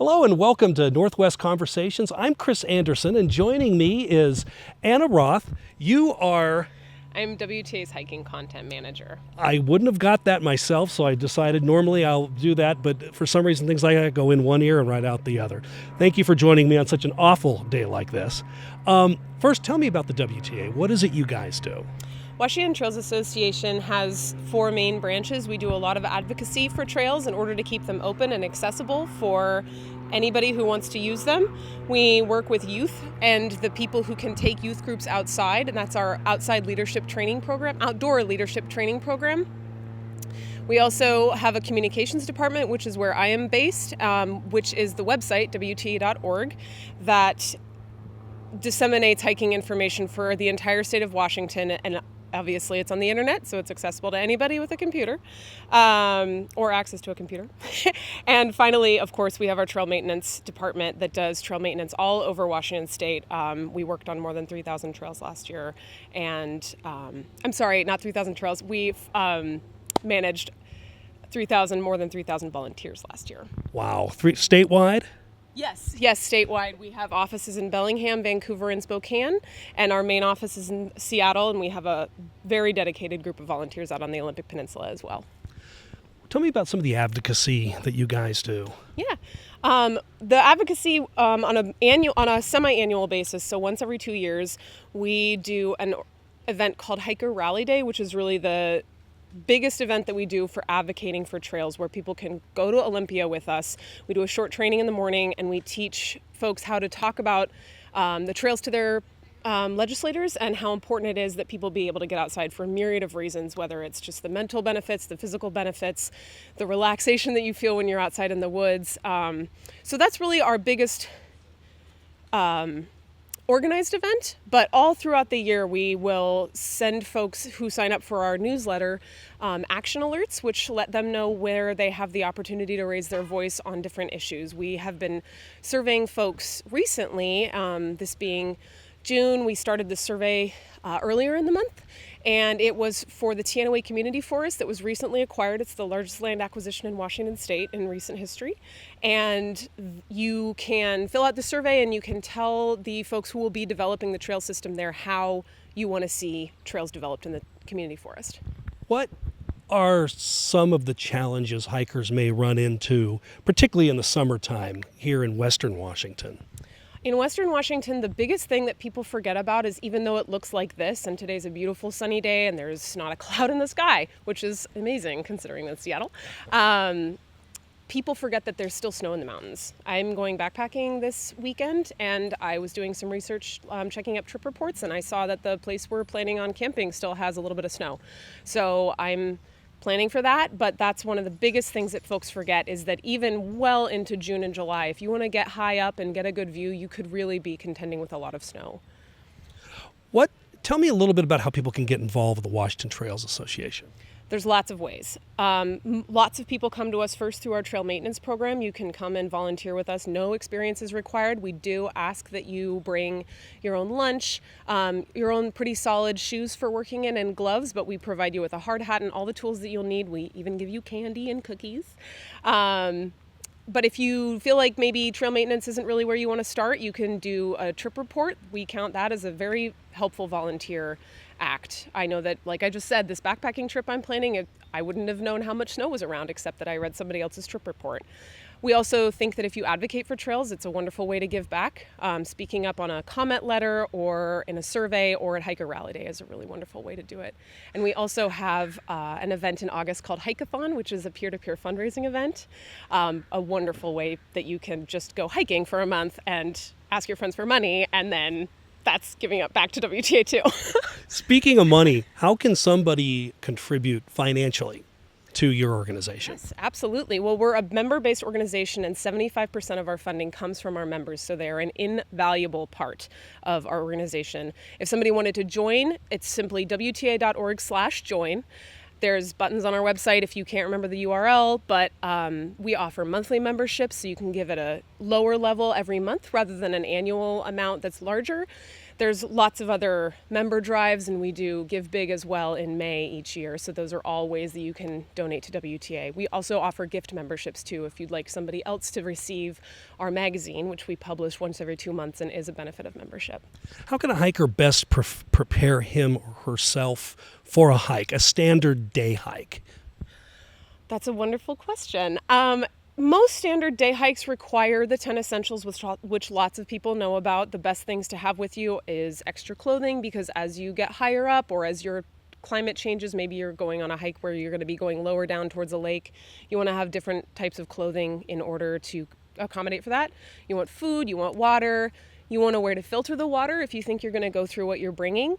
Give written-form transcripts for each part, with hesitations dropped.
Hello and welcome to Northwest Conversations. I'm Chris Anderson and joining me is Anna Roth. I'm WTA's hiking content manager. I wouldn't have got that myself, so I decided normally I'll do that, but for some reason things like that go in one ear and right out the other. Thank you for joining me on such an awful day like this. First, tell me about the WTA. What is it you guys do? Washington Trails Association has 4 main branches. We do a lot of advocacy for trails in order to keep them open and accessible for anybody who wants to use them. We work with youth and the people who can take youth groups outside, and that's our outside leadership training program, outdoor leadership training program. We also have a communications department, which is where I am based, which is the website, WTA.org, that disseminates hiking information for the entire state of Washington, and obviously it's on the internet, so it's accessible to anybody with a computer or access to a computer. And finally, of course, we have our trail maintenance department that does trail maintenance all over Washington state. We worked on more than 3,000 trails last year, and I'm sorry, not 3,000 trails. We've managed more than 3,000 volunteers last year. Wow. Statewide? Yes, statewide. We have offices in Bellingham, Vancouver, and Spokane, and our main office is in Seattle, and we have a very dedicated group of volunteers out on the Olympic Peninsula as well. Tell me about some of the advocacy that you guys do. Yeah. The advocacy on a semi-annual basis, so once every 2 years, we do an event called Hiker Rally Day, which is really the biggest event that we do for advocating for trails, where people can go to Olympia with us. We do a short training in the morning, and we teach folks how to talk about the trails to their legislators and how important it is that people be able to get outside for a myriad of reasons, whether it's just the mental benefits, the physical benefits, the relaxation that you feel when you're outside in the woods. So that's really our biggest organized event, but all throughout the year we will send folks who sign up for our newsletter action alerts, which let them know where they have the opportunity to raise their voice on different issues. We have been surveying folks recently, this being June. We started the survey earlier in the month, and it was for the Teanaway Community Forest that was recently acquired. It's the largest land acquisition in Washington state in recent history. And you can fill out the survey and you can tell the folks who will be developing the trail system there how you want to see trails developed in the community forest. What are some of the challenges hikers may run into, particularly in the summertime here in Western Washington? In Western Washington, the biggest thing that people forget about is, even though it looks like this, and today's a beautiful sunny day and there's not a cloud in the sky, which is amazing considering that's Seattle, people forget that there's still snow in the mountains. I'm going backpacking this weekend, and I was doing some research, checking up trip reports, and I saw that the place we're planning on camping still has a little bit of snow. So I'm planning for that, but that's one of the biggest things that folks forget, is that even well into June and July, if you want to get high up and get a good view, you could really be contending with a lot of snow. Tell me a little bit about how people can get involved with the Washington Trails Association. There's lots of ways. Lots of people come to us first through our trail maintenance program. You can come and volunteer with us. No experience is required. We do ask that you bring your own lunch, your own pretty solid shoes for working in, and gloves, but we provide you with a hard hat and all the tools that you'll need. We even give you candy and cookies. But if you feel like maybe trail maintenance isn't really where you want to start, you can do a trip report. We count that as a very helpful volunteer act. I know that, like I just said, this backpacking trip I'm planning, I wouldn't have known how much snow was around except that I read somebody else's trip report. We also think that if you advocate for trails, it's a wonderful way to give back. Speaking up on a comment letter or in a survey or at Hiker Rally Day is a really wonderful way to do it. And we also have an event in August called Hike-a-thon, which is a peer-to-peer fundraising event. A wonderful way that you can just go hiking for a month and ask your friends for money, and then that's giving up back to WTA too. Speaking of money, how can somebody contribute financially to your organization? Yes, absolutely. Well, we're a member-based organization, and 75% of our funding comes from our members, so they're an invaluable part of our organization. If somebody wanted to join, it's simply WTA.org/join. There's buttons on our website if you can't remember the URL, but we offer monthly memberships, so you can give at a lower level every month rather than an annual amount that's larger. There's lots of other member drives, and we do Give Big as well in May each year. So those are all ways that you can donate to WTA. We also offer gift memberships too, if you'd like somebody else to receive our magazine, which we publish once every 2 months and is a benefit of membership. How can a hiker best prepare him or herself for a hike, a standard day hike? That's a wonderful question. Most standard day hikes require the 10 essentials, which lots of people know about. The best things to have with you is extra clothing, because as you get higher up or as your climate changes, maybe you're going on a hike where you're going to be going lower down towards a lake, you want to have different types of clothing in order to accommodate for that. You want food, you want water, you want to know where to filter the water if you think you're going to go through what you're bringing.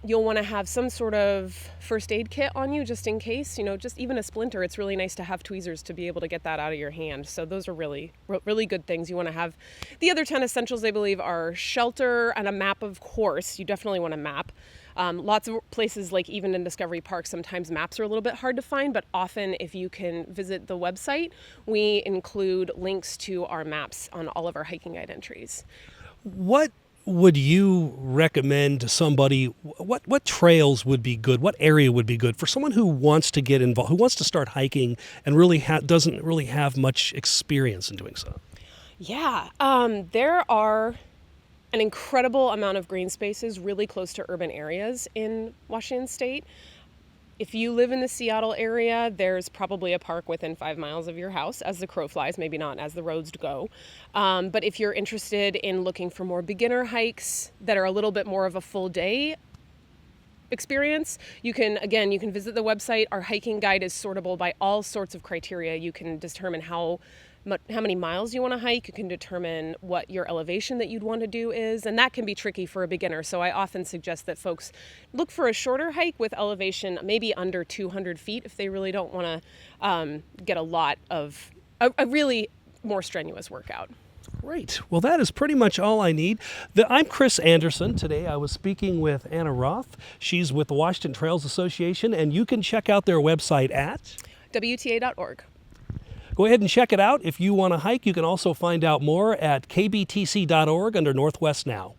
You'll want to have some sort of first aid kit on you just in case, just even a splinter. It's really nice to have tweezers to be able to get that out of your hand. So those are really, really good things. You want to have. The other 10 essentials, I believe, are shelter and a map, of course. You definitely want a map. Lots of places, like even in Discovery Park, sometimes maps are a little bit hard to find, but often if you can visit the website, we include links to our maps on all of our hiking guide entries. What would you recommend to somebody? What trails would be good? What area would be good for someone who wants to get involved, who wants to start hiking and really doesn't really have much experience in doing so? Yeah, there are an incredible amount of green spaces really close to urban areas in Washington State. If you live in the Seattle area, there's probably a park within 5 miles of your house, as the crow flies, maybe not as the roads go. But if you're interested in looking for more beginner hikes that are a little bit more of a full day experience, you can visit the website. Our hiking guide is sortable by all sorts of criteria. You can determine how many miles you want to hike. You can determine what your elevation that you'd want to do is, and that can be tricky for a beginner. So I often suggest that folks look for a shorter hike with elevation maybe under 200 feet if they really don't want to get a lot of a really more strenuous workout. Great. Well, that is pretty much all I need. I'm Chris Anderson. Today I was speaking with Anna Roth. She's with the Washington Trails Association, and you can check out their website at WTA.org. Go ahead and check it out. If you want to hike, you can also find out more at kbtc.org under Northwest Now.